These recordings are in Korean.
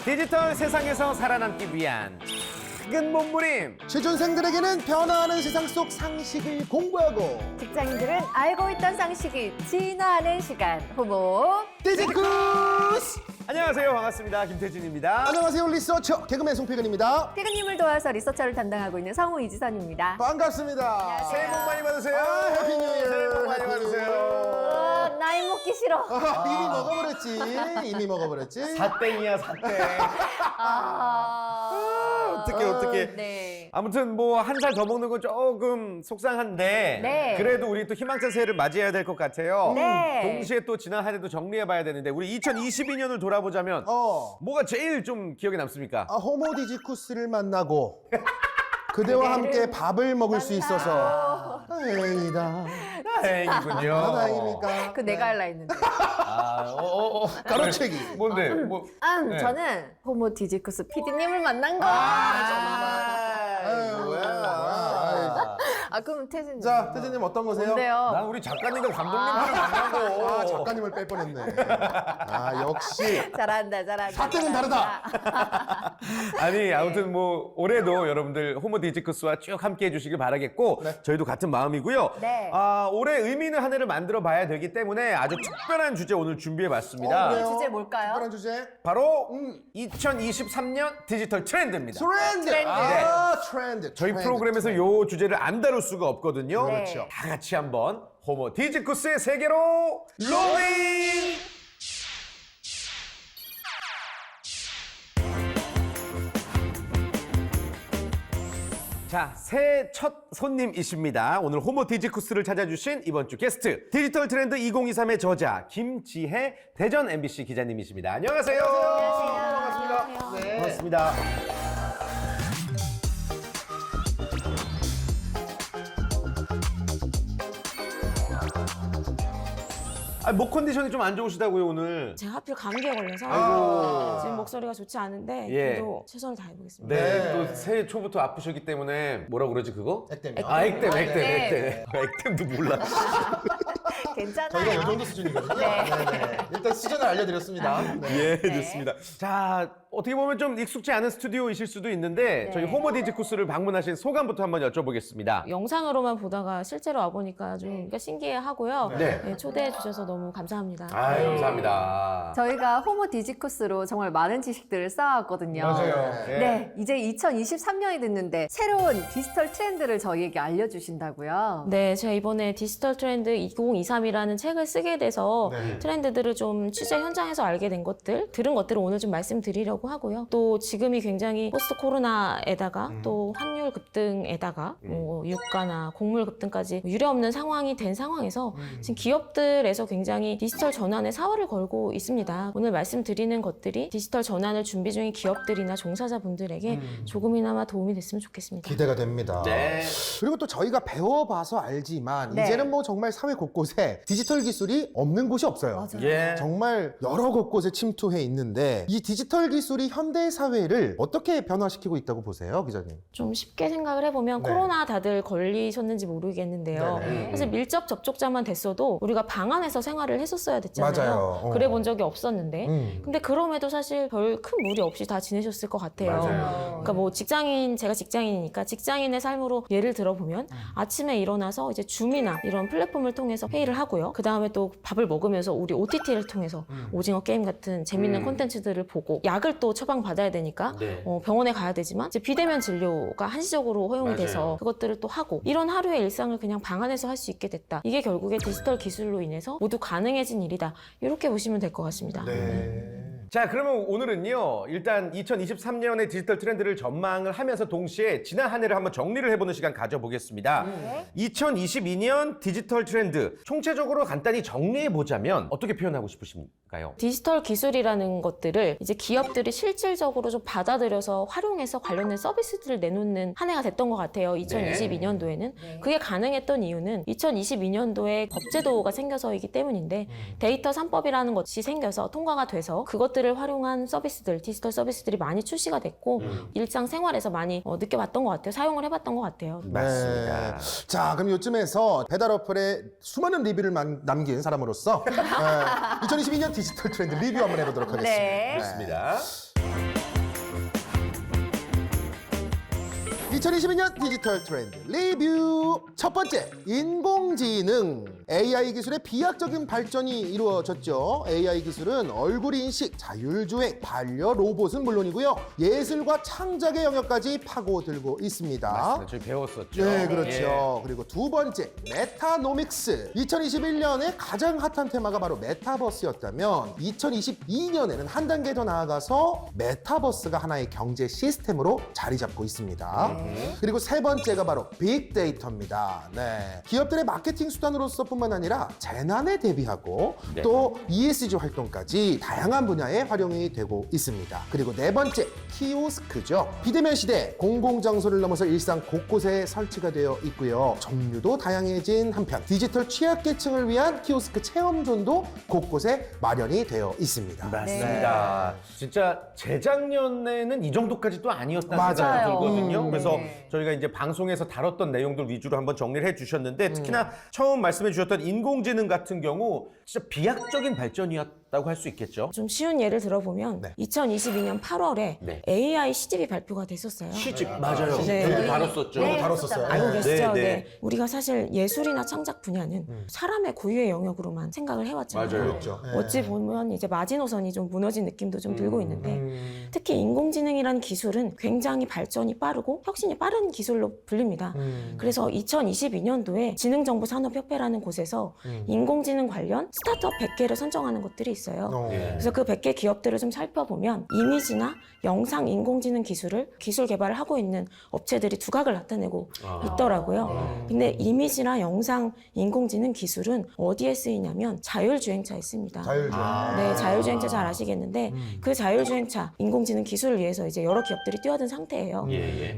디지털 세상에서 살아남기 위한 작은 몸부림. 취준생들에게는 변화하는 세상 속 상식을 공부하고 직장인들은 알고 있던 상식이 진화하는 시간. 호모 디지쿠스! 안녕하세요, 반갑습니다. 김태진입니다. 안녕하세요, 리서처 개그맨 송필근입니다. 태근님을 도와서 리서처를 담당하고 있는 성우 이지선입니다. 반갑습니다. 새해 복 많이 받으세요. 해피 뉴 이어. 새해 복 많이 해피 뉴 받으세요. 나이 먹기 싫어. 이미 먹어버렸지. 이미 먹어버렸지. 사땡이야, 사땡. 어떡해. 네. 아무튼 뭐 한 살 더 먹는 건 조금 속상한데 네. 그래도 우리 또 희망찬 새해를 맞이해야 될 것 같아요. 네. 동시에 또 지난 한 해도 정리해봐야 되는데 우리 2022년을 돌아보자면 뭐가 제일 좀 기억에 남습니까? 호모 디지쿠스를 만나고 그대와 함께 밥을 먹을 수 있어서 다행이다. 다행이군요. 다행입니까? 그 내가 할라 했는데. 가로채기. 뭔데? 뭐? 네. 저는 호모 디지쿠스 PD님을 만난 거. 그럼 태진님. 자, 태진님 어떤 거세요? 뭔데요? 난 우리 작가님과 감독님을 만나고. 작가님을 뺄 뻔했네. 역시 잘한다. 사태는 다르다. 아니 아무튼 뭐 올해도 여러분들 호모 디지쿠스와 쭉 함께 해주시길 바라겠고 저희도 같은 마음이고요. 네. 올해 의미 있는 한 해를 만들어 봐야 되기 때문에 아주 특별한 주제 오늘 준비해봤습니다. 그래요? 주제 뭘까요? 특별한 주제? 바로 2023년 디지털 트렌드입니다. 트렌드. 트렌드. 저희 프로그램에서 요 주제를 안 다룰 수가 없거든요. 네. 그렇죠. 다 같이 한번 호모 디지쿠스의 세계로 로밍! 자, 새해 첫 손님이십니다. 오늘 호모 디지쿠스를 찾아주신 이번 주 게스트 디지털 트렌드 2023의 저자 김지혜 대전 MBC 기자님이십니다. 안녕하세요. 반갑습니다. 네. 반갑습니다. 목 컨디션이 좀 안 좋으시다고요, 오늘? 제가 하필 감기에 걸려서 아이고. 지금 목소리가 좋지 않은데 예. 그래도 최선을 다해보겠습니다. 네, 또 새해 초부터 아프셨기 때문에 뭐라 그러지 그거? 액땜이요. 액땜도 몰라. 괜찮아요. 저희가 이 정도 수준이거든요. 네네. 일단 수준을 알려드렸습니다. 예, 좋습니다. 자, 어떻게 보면 좀 익숙지 않은 스튜디오이실 수도 있는데 저희 호모 디지쿠스를 방문하신 소감부터 한번 여쭤보겠습니다. 영상으로만 보다가 실제로 와보니까 좀 그러니까 신기해하고요. 네. 네, 초대해 주셔서 너무 감사합니다. 감사합니다. 저희가 호모 디지쿠스로 정말 많은 지식들을 쌓아왔거든요. 네, 이제 2023년이 됐는데 새로운 디지털 트렌드를 저희에게 알려주신다고요. 네, 제가 이번에 디지털 트렌드 2023이라는 책을 쓰게 돼서 트렌드들을 좀 취재 현장에서 알게 된 것들, 들은 것들을 오늘 좀 말씀드리려고 하고요. 또 지금이 굉장히 포스트 코로나에다가 또 환율 급등에다가 뭐 유가나 곡물 급등까지 유례없는 상황이 된 상황에서 지금 기업들에서 굉장히 디지털 전환에 사활을 걸고 있습니다. 오늘 말씀드리는 것들이 디지털 전환을 준비 중인 기업들이나 종사자분들에게 조금이나마 도움이 됐으면 좋겠습니다. 기대가 됩니다. 네. 그리고 또 저희가 배워봐서 알지만 네. 이제는 뭐 정말 사회 곳곳에 디지털 기술이 없는 곳이 없어요. 맞아요. 예. 정말 여러 곳곳에 침투해 있는데 이 디지털 기술이 현대 사회를 어떻게 변화시키고 있다고 보세요, 기자님? 좀 쉽게 생각을 해보면 네. 코로나 다들 걸리셨는지 모르겠는데요. 네네. 사실 밀접 접촉자만 됐어도 우리가 방 안에서 생활을 했었어야 됐잖아요. 맞아요. 그래 본 적이 없었는데 근데 근데 그럼에도 사실 별 큰 무리 없이 다 지내셨을 것 같아요. 그러니까 뭐 제가 직장인이니까 직장인의 삶으로 예를 들어보면 아침에 일어나서 이제 줌이나 이런 플랫폼을 통해서 회의를 하고요. 그 다음에 또 밥을 먹으면서 우리 OTT를 통해서 오징어 게임 같은 재밌는 콘텐츠들을 보고 약을 또 처방받아야 되니까 네. 병원에 가야 되지만 이제 비대면 진료가 한시적으로 허용이 맞아요. 돼서 그것들을 또 하고 이런 하루의 일상을 그냥 방 안에서 할 수 있게 됐다. 이게 결국에 디지털 기술로 인해서 모두 가능해진 일이다. 이렇게 보시면 될 것 같습니다. 자, 그러면 오늘은요, 일단 2023년의 디지털 트렌드를 전망을 하면서 동시에 지난 한 해를 한번 정리를 해보는 시간 가져보겠습니다. 2022년 디지털 트렌드, 총체적으로 간단히 정리해보자면 어떻게 표현하고 싶으신가요? 디지털 기술이라는 것들을 이제 기업들이 실질적으로 좀 받아들여서 활용해서 관련된 서비스들을 내놓는 한 해가 됐던 것 같아요. 2022년도에는. 그게 가능했던 이유는 2022년도에 법제도가 생겨서이기 때문인데 데이터 3법이라는 것이 생겨서 통과가 돼서 그것들을 활용한 서비스들, 디지털 서비스들이 많이 출시가 됐고 일상생활에서 많이 느껴봤던 것 같아요. 사용을 해봤던 것 같아요. 맞습니다. 자, 그럼 요쯤에서 배달 어플에 수많은 리뷰를 남긴 사람으로서 2022년 디지털 트렌드 리뷰 한번 해보도록 하겠습니다. 네. 좋습니다. 2022년 디지털 트렌드 리뷰. 첫 번째, 인공지능. AI 기술의 비약적인 발전이 이루어졌죠. AI 기술은 얼굴 인식, 자율주행, 반려 로봇은 물론이고요. 예술과 창작의 영역까지 파고들고 있습니다. 맞습니다. 저희 배웠었죠. 네, 그렇죠. 그리고 두 번째, 메타노믹스. 2021년에 가장 핫한 테마가 바로 메타버스였다면 2022년에는 한 단계 더 나아가서 메타버스가 하나의 경제 시스템으로 자리 잡고 있습니다. 그리고 세 번째가 바로 빅데이터입니다. 네. 기업들의 마케팅 수단으로서뿐만 아니라 재난에 대비하고 네. 또 ESG 활동까지 다양한 분야에 활용이 되고 있습니다. 그리고 네 번째, 키오스크죠. 비대면 시대, 공공장소를 넘어서 일상 곳곳에 설치가 되어 있고요. 종류도 다양해진 한편 디지털 취약계층을 위한 키오스크 체험존도 곳곳에 마련이 되어 있습니다. 맞습니다. 진짜 재작년에는 이 정도까지도 아니었다는 맞아요. 생각이 들거든요. 네. 그래서 저희가 이제 방송에서 다뤘던 내용들 위주로 한번 정리를 해주셨는데 특히나 처음 말씀해 주셨던 인공지능 같은 경우 진짜 비약적인 발전이었다고 할 수 있겠죠. 좀 쉬운 예를 들어보면 네. 2022년 8월에 네. AI 시집이 발표가 됐었어요. 시집 맞아요. 네. 저희도 다뤘었죠. 네, 다뤘었어요. 알고 계시죠? 네, 네, 네. 우리가 사실 예술이나 창작 분야는 사람의 고유의 영역으로만 생각을 해왔잖아요. 맞아요. 그렇죠. 네. 어찌 보면 이제 마지노선이 좀 무너진 느낌도 좀 들고 있는데 특히 인공지능이라는 기술은 굉장히 발전이 빠르고 혁신이 빠른 기술로 불립니다. 그래서 2022년도에 지능정보산업협회라는 곳에서 인공지능 관련 스타트업 100개를 선정하는 것들이 있어요. 그래서 그 100개 기업들을 좀 살펴보면 이미지나 영상 인공지능 기술을 기술 개발을 하고 있는 업체들이 두각을 나타내고 있더라고요. 근데 이미지나 영상 인공지능 기술은 어디에 쓰이냐면 자율주행차에 씁니다. 자율주행. 네, 자율주행차 잘 아시겠는데 그 자율주행차 인공지능 기술을 위해서 이제 여러 기업들이 뛰어든 상태예요.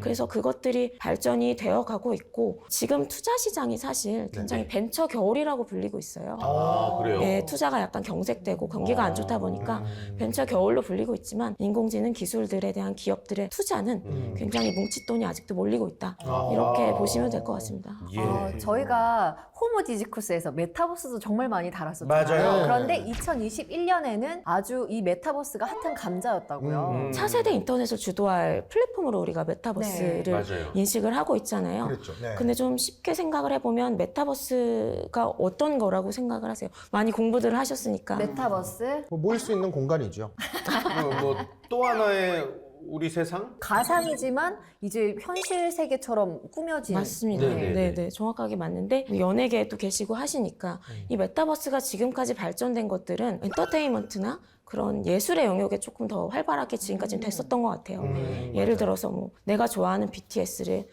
그래서 그것들이 발전이 되어 가고 있고 지금 투자 시장이 사실 굉장히 벤처 겨울이라고 불리고 있어요. 아, 그래요? 네, 투자가 약간 경색되고 경기가 안 좋다 보니까 벤처 겨울로 불리고 있지만 인공지능 기술들에 대한 기업들의 투자는 굉장히 뭉칫돈이 아직도 몰리고 있다. 이렇게 보시면 될 것 같습니다. 예. 저희가 호모 디지쿠스에서 메타버스도 정말 많이 다뤘었잖아요. 맞아요. 그런데 2021년에는 아주 이 메타버스가 핫한 감자였다고요. 차세대 인터넷을 주도할 플랫폼으로 우리가 메타버스를 네. 맞아요. 인식을 하고 있잖아요. 그렇죠. 네. 근데 좀 쉽게 생각을 해보면 메타버스가 어떤 거라고 생각을 하세요? 많이 공부들을 하셨으니까. 메타버스 뭐 모일 수 있는 공간이죠. 뭐 또 하나의 우리 세상? 가상이지만 이제 현실 세계처럼 꾸며진 맞습니다. 네네네. 네네. 정확하게 맞는데 연예계에도 계시고 하시니까 이 메타버스가 지금까지 발전된 것들은 엔터테인먼트나 그런 예술의 영역에 조금 더 활발하게 지금까지는 됐었던 것 같아요. 예를 들어서 뭐 내가 좋아하는 BTS를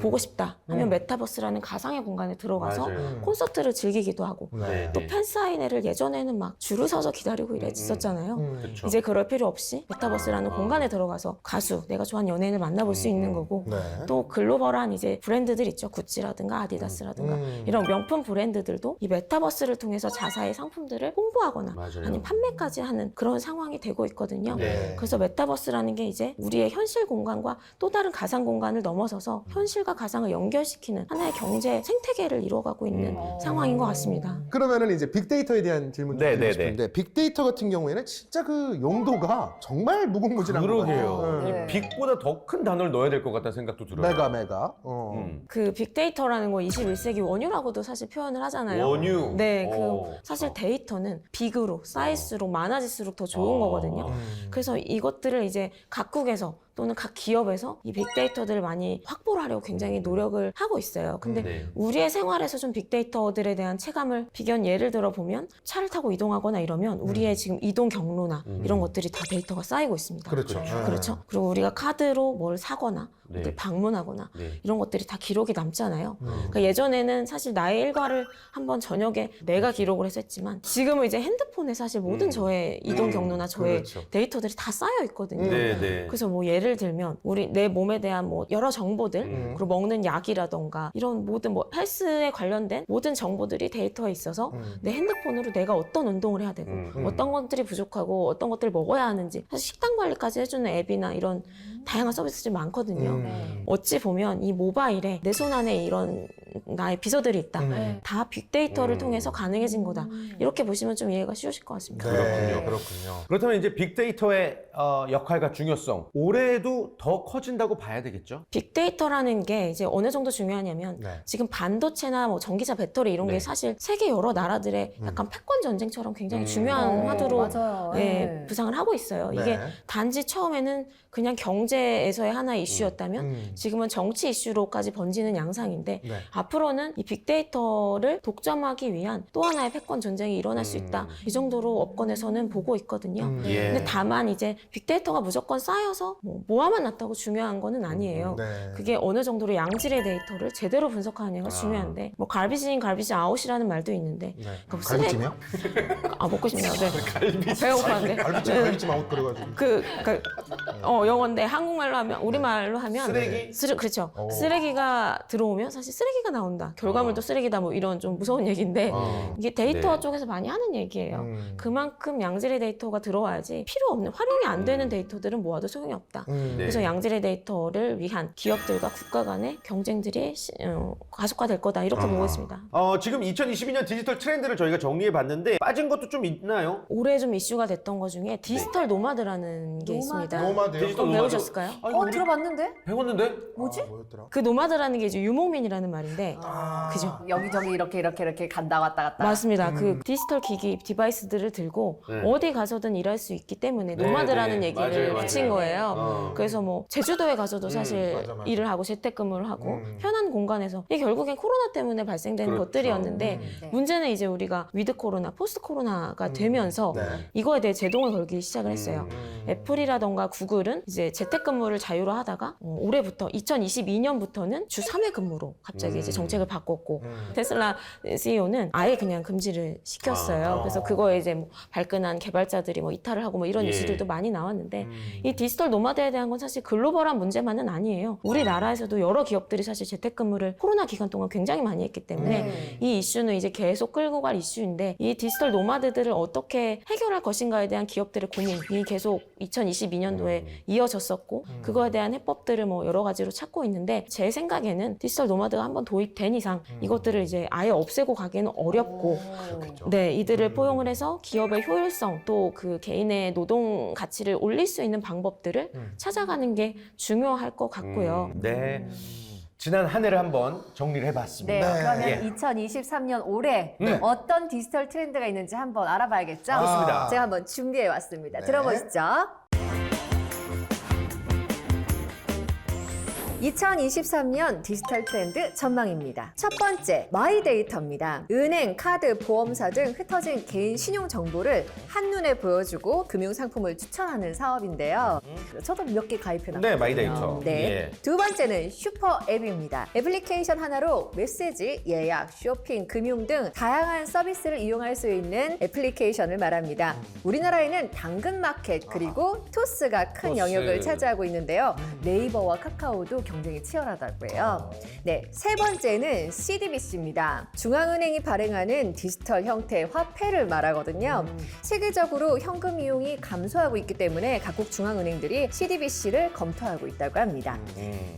보고 싶다 하면 메타버스라는 가상의 공간에 들어가서 맞아요. 콘서트를 즐기기도 하고 네. 또 팬사인회를 예전에는 막 줄을 서서 기다리고 이랬었잖아요. 그쵸. 이제 그럴 필요 없이 메타버스라는 공간에 들어가서 가수, 내가 좋아하는 연예인을 만나볼 수 있는 거고 네. 또 글로벌한 이제 브랜드들 있죠. 구찌라든가 아디다스라든가 이런 명품 브랜드들도 이 메타버스를 통해서 자사의 상품들을 홍보하거나 맞아요. 아니면 판매까지 하는 그런 상황이 되고 있거든요. 네. 그래서 메타버스라는 게 이제 우리의 현실 공간과 또 다른 가상 공간을 넘어서서 현실과 가상을 연결시키는 하나의 경제 생태계를 이루어가고 있는 상황인 것 같습니다. 그러면은 이제 빅데이터에 대한 질문 좀 네, 드리고 네, 싶은데 빅데이터 같은 경우에는 진짜 그 용도가 정말 무궁무진한 것 같아요. 그러게요. 네. 이 빅보다 더 큰 단어를 넣어야 될 것 같다는 생각도 들어요. 메가. 그 빅데이터라는 거 21세기 원유라고도 사실 표현을 하잖아요. 원유? 네, 오. 그 사실 데이터는 빅으로 쌓일수록 많아질수록 더 좋은 거거든요. 그래서 이것들을 이제 각국에서 또는 각 기업에서 이 빅데이터들을 많이 확보를 하려고 굉장히 노력을 하고 있어요. 근데 네. 우리의 생활에서 좀 빅데이터들에 대한 체감을 비견 예를 들어 보면 차를 타고 이동하거나 이러면 우리의 지금 이동 경로나 이런 것들이 다 데이터가 쌓이고 있습니다. 그렇죠. 그렇죠. 그리고 우리가 카드로 뭘 사거나 네. 어딜 방문하거나 네. 이런 것들이 다 기록이 남잖아요. 그러니까 예전에는 사실 나의 일과를 한번 저녁에 내가 기록을 했었지만 지금은 이제 핸드폰에 사실 모든 저의 이동 경로나 저의 그렇죠. 데이터들이 다 쌓여 있거든요. 네, 네. 그래서 뭐 예를 들면 우리 내 몸에 대한 뭐 여러 정보들 그리고 먹는 약이라던가 이런 모든 뭐 헬스에 관련된 모든 정보들이 데이터에 있어서 내 핸드폰으로 내가 어떤 운동을 해야 되고 어떤 것들이 부족하고 어떤 것들을 먹어야 하는지 사실 식단 관리까지 해주는 앱이나 이런 다양한 서비스들이 많거든요. 어찌 보면 이 모바일에 내 손 안에 이런 나의 비서들이 있다. 네. 다 빅데이터를 통해서 가능해진 거다. 이렇게 보시면 좀 이해가 쉬우실 것 같습니다. 그렇군요. 그렇다면 이제 빅데이터의 역할과 중요성 올해도 더 커진다고 봐야 되겠죠? 빅데이터라는 게 이제 어느 정도 중요하냐면 네. 지금 반도체나 뭐 전기차 배터리 이런 네. 게 사실 세계 여러 나라들의 약간 패권 전쟁처럼 굉장히 중요한 화두로 맞아요. 예, 네. 부상을 하고 있어요. 네. 이게 단지 처음에는 그냥 경제에서의 하나의 이슈였다면 지금은 정치 이슈로까지 번지는 양상인데 네. 앞으로는 이 빅데이터를 독점하기 위한 또 하나의 패권 전쟁이 일어날 수 있다. 이 정도로 업권에서는 보고 있거든요. 예. 근데 다만 이제 빅데이터가 무조건 쌓여서 뭐 모아만 놨다고 중요한 거는 아니에요. 네. 그게 어느 정도로 양질의 데이터를 제대로 분석하느냐가 중요한데 뭐 갈비지 인 갈비지 아웃이라는 말도 있는데 네. 그럼 갈비찜이요? 아 먹고 싶네요. 네. 배고파는데 갈비찜 아웃 그래가지고. 영어인데 한국말로 하면 우리말로 하면 쓰레기? 그렇죠. 오. 쓰레기가 들어오면 사실 쓰레기가 나온다. 결과물도 쓰레기다 뭐 이런 좀 무서운 얘기인데 이게 데이터 네. 쪽에서 많이 하는 얘기예요. 그만큼 양질의 데이터가 들어와야지 필요 없는 활용이 안 되는 데이터들은 모아도 소용이 없다. 네. 그래서 양질의 데이터를 위한 기업들과 국가 간의 경쟁들이 가속화될 거다 이렇게 보고 있습니다. 지금 2022년 디지털 트렌드를 저희가 정리해 봤는데 빠진 것도 좀 있나요? 올해 좀 이슈가 됐던 것 중에 디지털 노마드라는 게 있습니다. 노마드요? 디지털 그럼 노마드. 배우셨을까요? 들어봤는데? 배웠는데? 뭐지? 뭐였더라? 그 노마드라는 게 이제 유목민이라는 말인데 그죠? 여기저기 이렇게 간다 왔다 갔다. 맞습니다. 그 디지털 기기 디바이스들을 들고 네. 어디 가서든 일할 수 있기 때문에 네, 노마드라는 네. 얘기를 맞아요, 붙인 맞아요. 거예요. 그래서 뭐 제주도에 가서도 사실 맞아. 일을 하고 재택근무를 하고 편한 공간에서 이게 결국엔 코로나 때문에 발생된 그렇죠. 것들이었는데 네. 문제는 이제 우리가 위드 코로나, 포스트 코로나가 되면서 네. 이거에 대해 제동을 걸기 시작을 했어요. 애플이라던가 구글은 이제 재택근무를 자유로 하다가 올해부터 2022년부터는 주 3회 근무로 갑자기 이제 정책을 바꿨고 테슬라 CEO는 아예 그냥 금지를 시켰어요. 그래서 그거에 이제 뭐 발끈한 개발자들이 뭐 이탈을 하고 뭐 이런 예. 이슈들도 많이 나왔는데 이 디지털 노마드에 대한 건 사실 글로벌한 문제만은 아니에요. 우리나라에서도 여러 기업들이 사실 재택근무를 코로나 기간 동안 굉장히 많이 했기 때문에 네. 이 이슈는 이제 계속 끌고 갈 이슈인데 이 디지털 노마드들을 어떻게 해결할 것인가에 대한 기업들의 고민이 계속 2022년도에 이어졌었고 그거에 대한 해법들을 뭐 여러 가지로 찾고 있는데 제 생각에는 디지털 노마드가 한번 도입된 이상 이것들을 이제 아예 없애고 가기는 어렵고 네 이들을 포용을 해서 기업의 효율성 또 그 개인의 노동 가치를 올릴 수 있는 방법들을 찾아가는 게 중요할 것 같고요. 네. 지난 한 해를 한번 정리를 해봤습니다. 네, 네. 그러면 예. 2023년 올해 어떤 디지털 트렌드가 있는지 한번 알아봐야겠죠? 그렇습니다. 제가 한번 준비해 왔습니다. 네. 들어보시죠. 2023년 디지털 트렌드 전망입니다. 첫 번째, 마이데이터입니다. 은행, 카드, 보험사 등 흩어진 개인 신용 정보를 한눈에 보여주고 금융상품을 추천하는 사업인데요. 저도 몇 개 가입해놨거든요. 네, 마이데이터. 네. 예. 두 번째는 슈퍼 앱입니다. 애플리케이션 하나로 메시지, 예약, 쇼핑, 금융 등 다양한 서비스를 이용할 수 있는 애플리케이션을 말합니다. 우리나라에는 당근마켓 그리고 토스가 큰 토스. 영역을 차지하고 있는데요. 네이버와 카카오도 경쟁이 치열하다고 해요. 네, 세 번째는 CDBC입니다. 중앙은행이 발행하는 디지털 형태의 화폐를 말하거든요. 세계적으로 현금 이용이 감소하고 있기 때문에 각국 중앙은행들이 CDBC를 검토하고 있다고 합니다.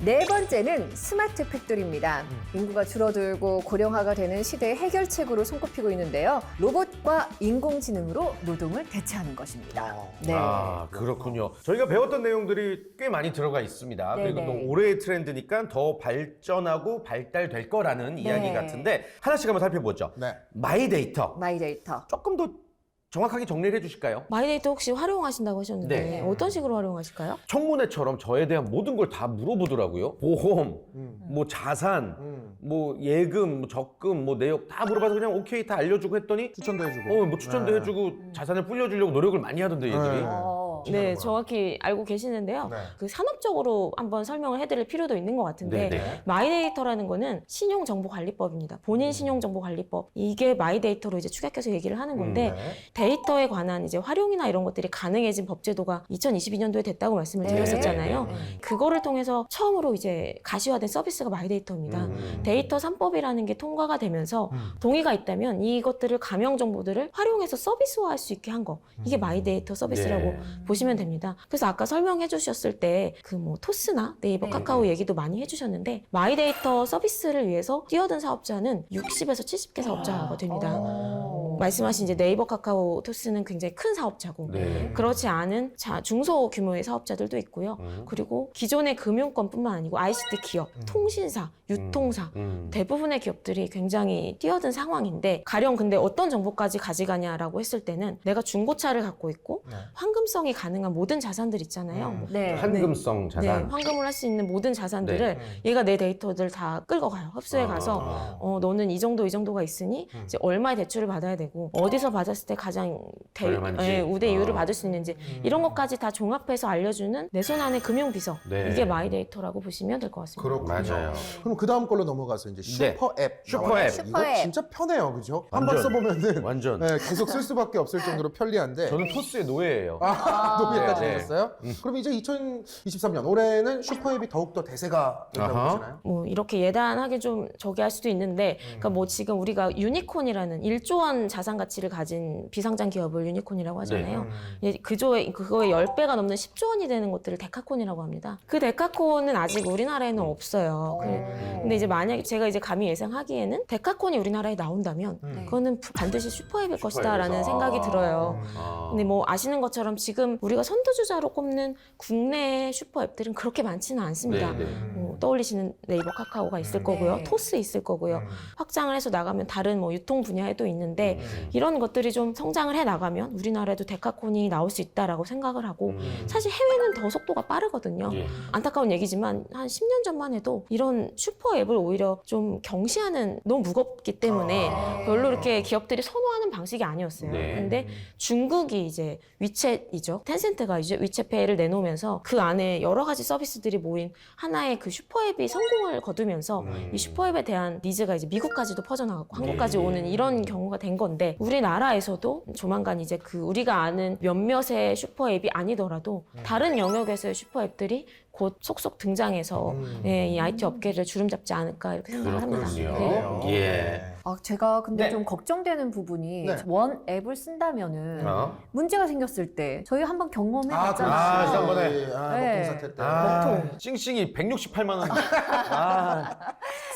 네 번째는 스마트 팩토리입니다. 인구가 줄어들고 고령화가 되는 시대의 해결책으로 손꼽히고 있는데요. 로봇과 인공지능으로 노동을 대체하는 것입니다. 네. 아, 그렇군요. 저희가 배웠던 내용들이 꽤 많이 들어가 있습니다. 네네. 그리고 또 올해의 트렌드니까 더 발전하고 발달될 거라는 이야기 같은데 하나씩 한번 살펴보죠. 네. 마이데이터. 마이데이터. 조금 더 정확하게 정리를 해주실까요? 마이데이터 혹시 활용하신다고 하셨는데 네. 어떤 식으로 활용하실까요? 청문회처럼 저에 대한 모든 걸 다 물어보더라고요. 보험, 뭐 자산, 뭐 예금, 뭐 적금, 뭐 내역 다 물어봐서 그냥 오케이 다 알려주고 했더니 추천도 해주고. 뭐 추천도 네. 해주고 자산을 불려주려고 노력을 많이 하던데 얘들이. 네. 네, 정확히 알고 계시는데요. 네. 그 산업적으로 한번 설명을 해드릴 필요도 있는 것 같은데 네. 마이데이터라는 거는 신용정보관리법입니다. 본인 신용정보관리법 이게 마이데이터로 이제 축약해서 얘기를 하는 건데 네. 데이터에 관한 이제 활용이나 이런 것들이 가능해진 법제도가 2022년도에 됐다고 말씀을 네. 드렸었잖아요. 네. 그거를 통해서 처음으로 이제 가시화된 서비스가 마이데이터입니다. 데이터 3법이라는 게 통과가 되면서 동의가 있다면 이것들을 가명 정보들을 활용해서 서비스화할 수 있게 한 거 이게 마이데이터 서비스라고 네. 보시면 보시면 됩니다. 그래서 아까 설명해 주셨을 때 그 뭐 토스나 네이버, 카카오 얘기도 많이 해주셨는데 마이데이터 서비스를 위해서 뛰어든 사업자는 60에서 70개 사업자가 됩니다. 말씀하신 이제 네이버, 카카오, 토스는 굉장히 큰 사업자고 네. 그렇지 않은 중소 규모의 사업자들도 있고요. 그리고 기존의 금융권뿐만 아니고 ICT 기업, 통신사, 유통사 대부분의 기업들이 굉장히 뛰어든 상황인데 가령 근데 어떤 정보까지 가져가냐라고 했을 때는 내가 중고차를 갖고 있고 환금성이 가능한 모든 자산들 있잖아요. 네. 환금성 자산. 네, 환금을 할 수 있는 모든 자산들을 얘가 내 데이터들 다 끌고 가요. 흡수해 가서 너는 이 정도가 있으니 이제 얼마의 대출을 받아야 되고 어디서 받았을 때 가장 저렴한지. 우대 이율을 받을 수 있는지 이런 것까지 다 종합해서 알려주는 내 손 안의 금융비서 네. 이게 마이데이터라고 보시면 될 것 같습니다. 그렇군요. 맞아요. 그럼 그 다음 걸로 넘어가서 이제 슈퍼 앱. 슈퍼 나와요. 앱. 슈퍼 이거 앱. 진짜 편해요, 그죠? 한 번 완전. 써보면은 완전. 네, 계속 쓸 수밖에 없을 정도로 편리한데. 저는 토스의 노예예요. 노예까지 네, 네. 되셨어요? 그럼 이제 2023년 올해는 슈퍼앱이 더욱더 대세가 된다고 아하. 보시나요? 뭐 이렇게 예단하게 좀 저기 할 수도 있는데 그러니까 뭐 지금 우리가 유니콘이라는 1조 원 자산 가치를 가진 비상장 기업을 유니콘이라고 하잖아요. 그거의 10배가 넘는 10조 원이 되는 것들을 데카콘이라고 합니다. 그 데카콘은 아직 우리나라에는 없어요. 근데 이제 만약에 제가 이제 감히 예상하기에는 데카콘이 우리나라에 나온다면 그거는 반드시 슈퍼앱일 것이다라는 생각이 들어요. 근데 뭐 아시는 것처럼 지금 우리가 선두주자로 꼽는 국내 슈퍼앱들은 그렇게 많지는 않습니다. 네, 네. 떠올리시는 네이버, 카카오가 있을 거고요. 토스 있을 거고요. 확장을 해서 나가면 다른 뭐 유통 분야에도 있는데 이런 것들이 좀 성장을 해 나가면 우리나라에도 데카콘이 나올 수 있다라고 생각을 하고 사실 해외는 더 속도가 빠르거든요. 예. 안타까운 얘기지만 한 10년 전만 해도 이런 슈퍼앱을 오히려 좀 경시하는 너무 무겁기 때문에 별로 이렇게 기업들이 선호하는 방식이 아니었어요. 네. 근데 중국이 이제 위챗이죠. 텐센트가 이제 위챗페이를 내놓으면서 그 안에 여러 가지 서비스들이 모인 하나의 그 슈퍼앱이 성공을 거두면서 이 슈퍼앱에 대한 니즈가 이제 미국까지도 퍼져나갔고 한국까지 오는 이런 경우가 된 건데 우리나라에서도 조만간 이제 그 우리가 아는 몇몇의 슈퍼앱이 아니더라도 다른 영역에서의 슈퍼앱들이 곧 속속 등장해서 예, 이 IT 업계를 주름잡지 않을까 이렇게 생각을 합니다. 그렇군요. 네. 예. 제가 근데 네. 좀 걱정되는 부분이 네. 원 앱을 쓴다면은 어? 문제가 생겼을 때 저희 한번 경험해봤잖아요. 지난번에. 네. 먹통 사태 때. 찡찡이 168만 원.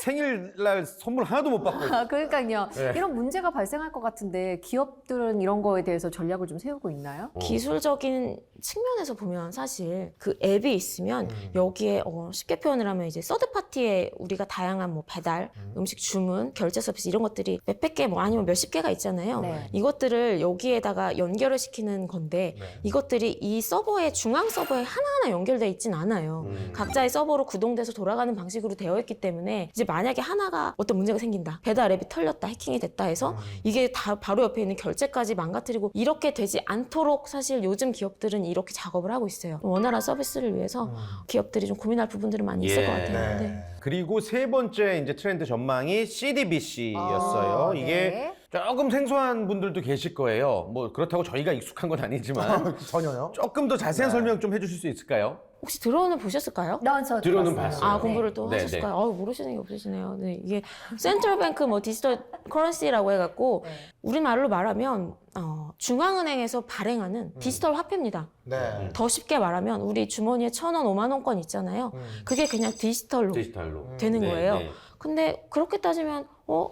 생일날 선물 하나도 못 받고. 그러니까요. 네. 이런 문제가 발생할 것 같은데 기업들은 이런 거에 대해서 전략을 좀 세우고 있나요? 기술적인 측면에서 보면 사실 그 앱이 있으면 여기에 쉽게 표현을 하면 이제 서드 파티에 우리가 다양한 뭐 배달, 음식 주문, 결제 서비스 이런 것들이 몇백 개 뭐 아니면 몇십 개가 있잖아요. 네. 이것들을 여기에다가 연결을 시키는 건데 이것들이 이 서버에 중앙 서버에 하나하나 연결돼 있진 않아요. 각자의 서버로 구동돼서 돌아가는 방식으로 되어 있기 때문에 이제 만약에 하나가 어떤 문제가 생긴다. 배달 앱이 털렸다. 해킹이 됐다 해서 이게 다 바로 옆에 있는 결제까지 망가뜨리고 이렇게 되지 않도록 사실 요즘 기업들은 이렇게 작업을 하고 있어요. 원활한 서비스를 위해서 기업들이 좀 고민할 부분들은 많이 있을 예. 것 같아요. 네. 네. 그리고 세 번째 이제 트렌드 전망이 CDBC였어요. 이게 네. 조금 생소한 분들도 계실 거예요. 뭐 그렇다고 저희가 익숙한 건 아니지만 전혀요. 조금 더 자세한 설명 좀 해주실 수 있을까요? 혹시 들어오는 보셨을까요? 저 들어는 들었어요. 봤어요. 아, 공부를 또 네, 하셨을까요? 모르시는 게 없으시네요. 네, 이게 센트럴뱅크 뭐 디지털 커런시라고 해갖고 우리말로 말하면 중앙은행에서 발행하는 디지털 화폐입니다. 네. 더 쉽게 말하면 우리 주머니에 1,000원, 5만 원권 있잖아요. 그게 그냥 디지털로 디지털로. 되는 네, 거예요. 네. 근데 그렇게 따지면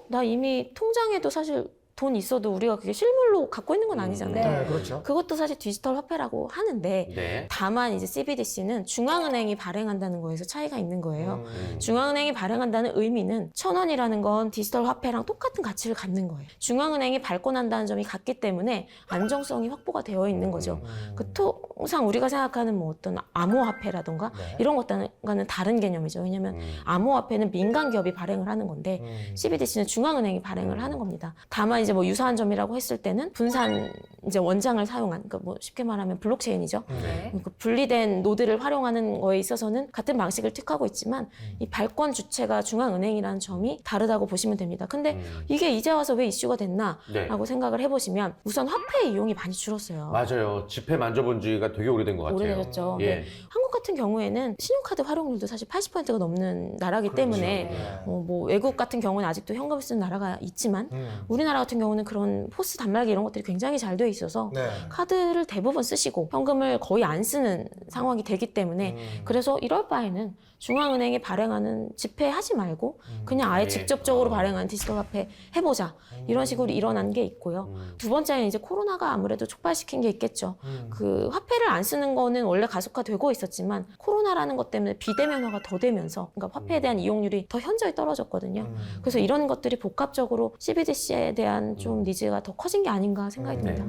나 이미 통장에도 사실 돈 있어도 우리가 그게 실물로 갖고 있는 건 아니잖아요. 네, 그렇죠. 그것도 사실 디지털 화폐라고 하는데 네. 다만 이제 CBDC는 중앙은행이 발행한다는 거에서 차이가 있는 거예요. 중앙은행이 발행한다는 의미는 1,000원이라는 건 디지털 화폐랑 똑같은 가치를 갖는 거예요. 중앙은행이 발권한다는 점이 같기 때문에 안정성이 확보가 되어 있는 거죠. 그 통상 우리가 생각하는 뭐 어떤 암호화폐라던가 이런 것과는 다른 개념이죠. 왜냐하면 암호화폐는 민간 기업이 발행을 하는 건데 CBDC는 중앙은행이 발행을 하는 겁니다. 다만 이제 뭐 유사한 점이라고 했을 때는 분산 이제 원장을 사용한, 그러니까 뭐 쉽게 말하면 블록체인이죠. 네. 그 분리된 노드를 활용하는 거에 있어서는 같은 방식을 택하고 있지만 이 발권 주체가 중앙은행이라는 점이 다르다고 보시면 됩니다. 근데 이게 이제 와서 왜 이슈가 됐나라고 네. 생각을 해보시면 우선 화폐 이용이 많이 줄었어요. 맞아요. 지폐 만져본 지가 되게 오래된 것 같아요. 오래되셨죠. 예. 네. 한국 한국 같은 경우에는 신용카드 활용률도 사실 80%가 넘는 나라기 때문에 뭐 외국 같은 경우는 아직도 현금을 쓰는 나라가 있지만 우리나라 같은 경우는 그런 포스 단말기 이런 것들이 굉장히 잘 되어 있어서 네. 카드를 대부분 쓰시고 현금을 거의 안 쓰는 상황이 되기 때문에 그래서 이럴 바에는 중앙은행이 발행하는 지폐하지 말고 그냥 아예 직접적으로 발행하는 디지털 화폐 해보자 이런 식으로 일어난 게 있고요. 두 번째는 이제 코로나가 아무래도 촉발시킨 게 있겠죠. 그 화폐를 안 쓰는 거는 원래 가속화되고 있었지만 코로나라는 것 때문에 비대면화가 더 되면서 그러니까 화폐에 대한 이용률이 더 현저히 떨어졌거든요. 그래서 이런 것들이 복합적으로 CBDC에 대한 좀 니즈가 더 커진 게 아닌가 생각이 듭니다.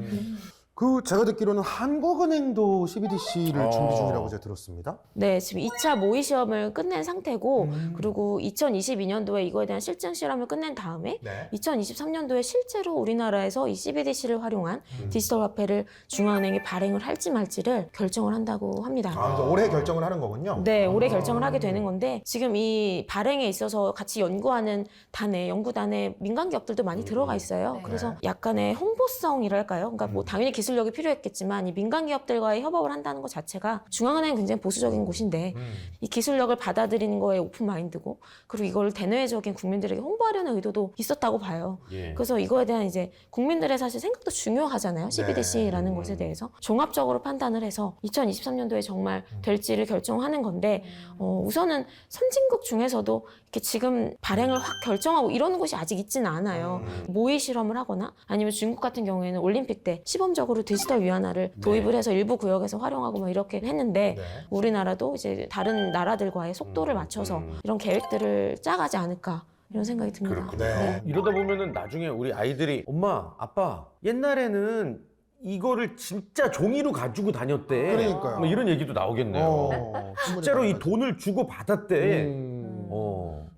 그 제가 듣기로는 한국은행도 CBDC를 준비 중이라고 제가 들었습니다. 네, 지금 2차 모의 시험을 끝낸 상태고 그리고 2022년도에 이거에 대한 실증 실험을 끝낸 다음에 네. 2023년도에 실제로 우리나라에서 이 CBDC를 활용한 디지털 화폐를 중앙은행이 발행을 할지 말지를 결정을 한다고 합니다. 그래서 올해 결정을 하는 거군요. 네, 올해 결정을 하게 되는 건데 지금 이 발행에 있어서 같이 연구하는 연구단에 민간 기업들도 많이 들어가 있어요. 네. 그래서 약간의 홍보성이랄까요? 그러니까 뭐 당연히 기술력이 필요했겠지만 이 민간 기업들과의 협업을 한다는 것 자체가 중앙은행은 굉장히 보수적인 곳인데 이 기술력을 받아들이는 거에 오픈 마인드고 그리고 이걸 대내외적인 국민들에게 홍보하려는 의도도 있었다고 봐요. 예. 그래서 이거에 대한 이제 국민들의 사실 생각도 중요하잖아요. CBDC라는 것에 대해서 종합적으로 판단을 해서 2023년도에 정말 될지를 결정하는 건데 우선은 선진국 중에서도 이렇게 지금 발행을 확 결정하고 이러는 곳이 아직 있지는 않아요. 모의 실험을 하거나 아니면 중국 같은 경우에는 올림픽 때 시범적으로 디지털 위안화를 도입을 해서 일부 구역에서 활용하고 뭐 이렇게 했는데 우리나라도 이제 다른 나라들과의 속도를 맞춰서 이런 계획들을 짜가지 않을까 이런 생각이 듭니다. 네. 이러다 보면은 나중에 우리 아이들이 엄마, 아빠 옛날에는 이거를 진짜 종이로 가지고 다녔대. 그러니까요. 뭐 이런 얘기도 나오겠네요. 실제로 이 돈을 주고 받았대.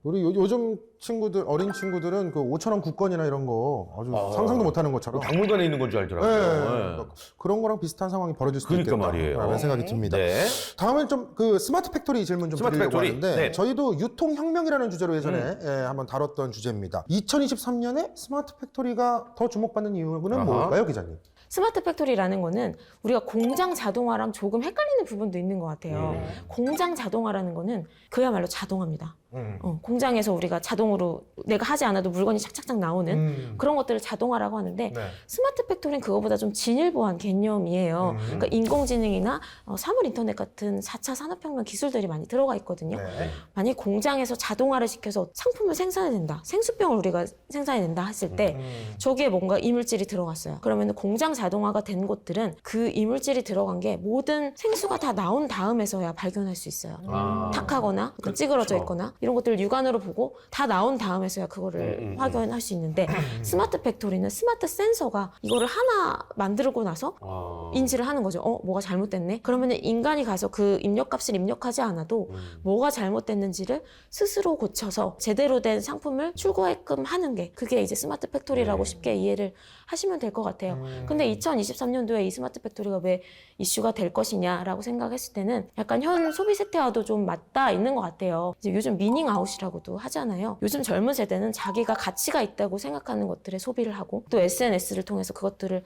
우리 요즘 친구들, 어린 친구들은 그 5,000원 국권이나 이런 거 아주 상상도 못하는 것처럼. 박물관에 있는 건 줄 네. 알더라고요. 그러니까 그런 거랑 비슷한 상황이 벌어질 수도 그러니까 있겠다. 말이에요. 라는 생각이 듭니다. 네. 다음은 좀 그 스마트 팩토리 질문 좀 스마트 드리려고 팩토리. 하는데 네. 저희도 유통혁명이라는 주제로 예전에 한번 다뤘던 주제입니다. 2023년에 스마트 팩토리가 더 주목받는 이유는 아하. 뭘까요, 기자님? 스마트 팩토리라는 거는 우리가 공장 자동화랑 조금 헷갈리는 부분도 있는 것 같아요. 공장 자동화라는 거는 그야말로 자동화입니다. 공장에서 우리가 자동으로 내가 하지 않아도 물건이 착착착 나오는 그런 것들을 자동화라고 하는데 스마트 팩토리는 그거보다 좀 진일보한 개념이에요. 그러니까 인공지능이나 사물 인터넷 같은 4차 산업혁명 기술들이 많이 들어가 있거든요. 만약에 공장에서 자동화를 시켜서 상품을 생산해낸다, 생수병을 우리가 생산해낸다 했을 때 저기에 뭔가 이물질이 들어갔어요. 그러면 공장 자동화가 된 곳들은 그 이물질이 들어간 게 모든 생수가 다 나온 다음에서야 발견할 수 있어요. 탁하거나 찌그러져 있거나 이런 것들을 육안으로 보고 다 나온 다음에서야 그거를 확인할 수 있는데 스마트 팩토리는 스마트 센서가 이거를 하나 만들고 나서 인지를 하는 거죠. 뭐가 잘못됐네? 그러면 인간이 가서 그 입력값을 입력하지 않아도 뭐가 잘못됐는지를 스스로 고쳐서 제대로 된 상품을 출고하게끔 하는 게 그게 이제 스마트 팩토리라고 쉽게 이해를 하시면 될 것 같아요. 근데 2023년도에 이 스마트 팩토리가 왜 이슈가 될 것이냐라고 생각했을 때는 약간 현 소비 세태와도 좀 맞닿아 있는 것 같아요. 이제 요즘 미닝 아웃이라고도 하잖아요. 요즘 젊은 세대는 자기가 가치가 있다고 생각하는 것들에 소비를 하고 또 SNS를 통해서 그것들을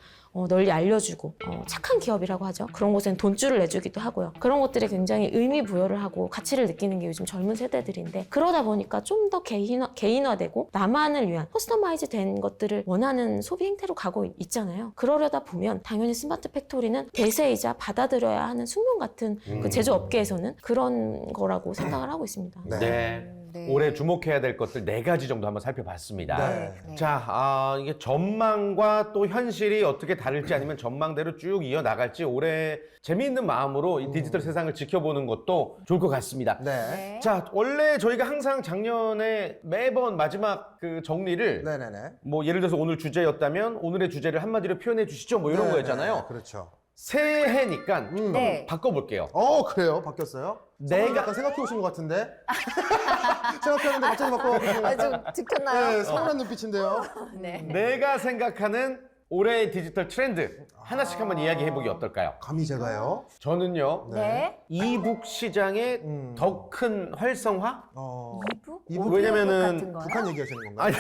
널리 알려주고 착한 기업이라고 하죠. 그런 곳에는 돈줄을 내주기도 하고요. 그런 것들이 굉장히 의미 부여를 하고 가치를 느끼는 게 요즘 젊은 세대들인데 그러다 보니까 좀 더 개인화되고 나만을 위한 커스터마이즈 된 것들을 원하는 소비 행태로 가고 있잖아요. 그러려다 보면 당연히 스마트 팩토리는 대세이자 받아들여야 하는 숙명 같은 그 제조업계에서는 그런 거라고 생각을 하고 있습니다. 네. 네. 올해 주목해야 될 것들 4가지 정도 한번 살펴봤습니다. 네. 자, 이게 전망과 또 현실이 어떻게 다를지 아니면 전망대로 쭉 이어나갈지 올해 재미있는 마음으로 이 디지털 세상을 지켜보는 것도 좋을 것 같습니다. 네. 자, 원래 저희가 항상 작년에 매번 마지막 그 정리를 네네네. 뭐 예를 들어서 오늘 주제였다면 오늘의 주제를 한마디로 표현해 주시죠. 뭐 이런 거였잖아요. 그렇죠. 새해니까 네. 바꿔볼게요. 그래요? 바뀌었어요? 내가- 약간 생각해 오신 것 같은데? 생각하는데 갑자기 바꿔. 좀 들켰나요? 네, 서운한 눈빛인데요. 네. 내가 생각하는 올해의 디지털 트렌드 하나씩 한번 이야기해보기 어떨까요? 감히 제가요. 저는요. 네. 이북 시장의 더 큰 활성화? 어, 이북? 이북 왜냐면은 같은 거요? 북한 얘기하시는 건가요?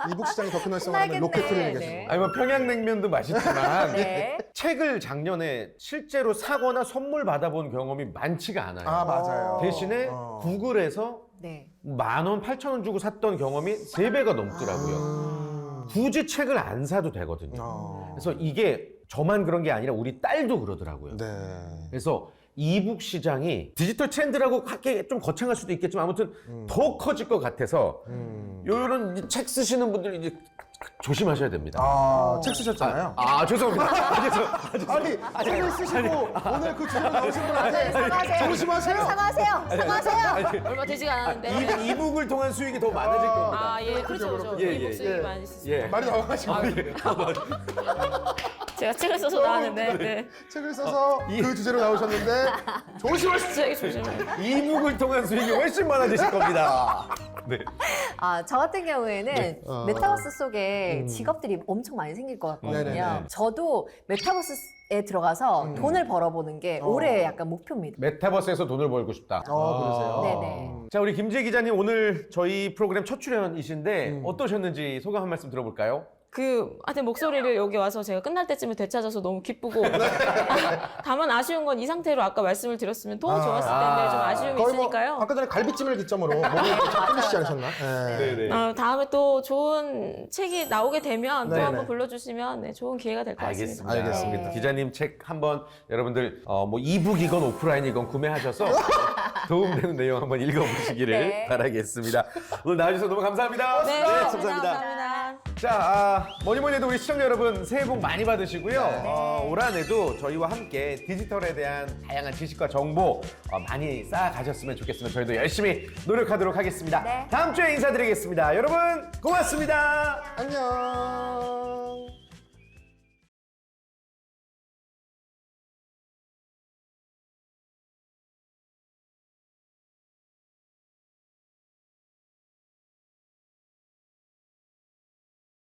아니, 이북 시장이 더 큰 활성화를 하면 로켓트레이닝 네. 겠습니다. 아니 뭐 평양냉면도 맛있지만 네. 책을 작년에 실제로 사거나 선물 받아본 경험이 많지가 않아요. 아, 맞아요. 대신에 구글에서 네. 10,000원, 8,000원 주고 샀던 경험이 3배가 넘더라고요. 굳이 책을 안 사도 되거든요. 그래서 이게 저만 그런 게 아니라 우리 딸도 그러더라고요. 네. 그래서 이북 시장이 디지털 트렌드라고 하기에 좀 거창할 수도 있겠지만 아무튼 더 커질 것 같아서 이런 책 쓰시는 분들 이제 조심하셔야 됩니다. 아, 책 쓰셨잖아요. 죄송합니다. 아니, 책을 쓰시고 오늘 그 주제로 나오신 분한테 사과하세요. 조심하세요. 사과하세요. 사과하세요. 얼마 되지가 않았는데. 이북을 통한 수익이 더 많아질 겁니다. 아, 예, 그렇죠, 그렇죠. 예, 예, 이북 수익이 예. 많이 있으시죠. 예. 말이 나와가지고 제가 책을 써서 나왔는데, 네. 책을 써서 그 주제로 나오셨는데 조심하십시오. 진짜 조심해요. 이북을 통한 수익이 훨씬 많아지실 겁니다. 네. 저 같은 경우에는 메타버스 속에 음. 직업들이 엄청 많이 생길 것 같거든요. 네네네. 저도 메타버스에 들어가서 돈을 벌어보는 게 올해 약간 목표입니다. 메타버스에서 돈을 벌고 싶다. 그러세요? 네네. 자, 우리 김지혜 기자님 오늘 저희 프로그램 첫 출연이신데 어떠셨는지 소감 한 말씀 들어볼까요? 하여튼 목소리를 여기 와서 제가 끝날 때쯤에 되찾아서 너무 기쁘고. 다만 아쉬운 건 이 상태로 아까 말씀을 드렸으면 더 좋았을 텐데 좀 아쉬움이 거의 뭐 있으니까요. 아까 전에 갈비찜을 기점으로 몸을 뚫리시지 않으셨나? 네. 네네. 다음에 또 좋은 책이 나오게 되면 또 네네. 한번 불러주시면 네, 좋은 기회가 될 것 같습니다. 알겠습니다. 알겠습니다. 기자님 책 한번 여러분들 뭐 이북이건 오프라인이건 구매하셔서 도움되는 내용 한번 읽어보시기를 네. 바라겠습니다. 오늘 나와주셔서 너무 감사합니다. 네, 감사합니다. 자, 뭐니 해도 우리 시청자 여러분 새해 복 많이 받으시고요. 올 한해도 저희와 함께 디지털에 대한 다양한 지식과 정보 많이 쌓아가셨으면 좋겠습니다. 저희도 열심히 노력하도록 하겠습니다. 네. 다음 주에 인사드리겠습니다. 여러분 고맙습니다. 안녕.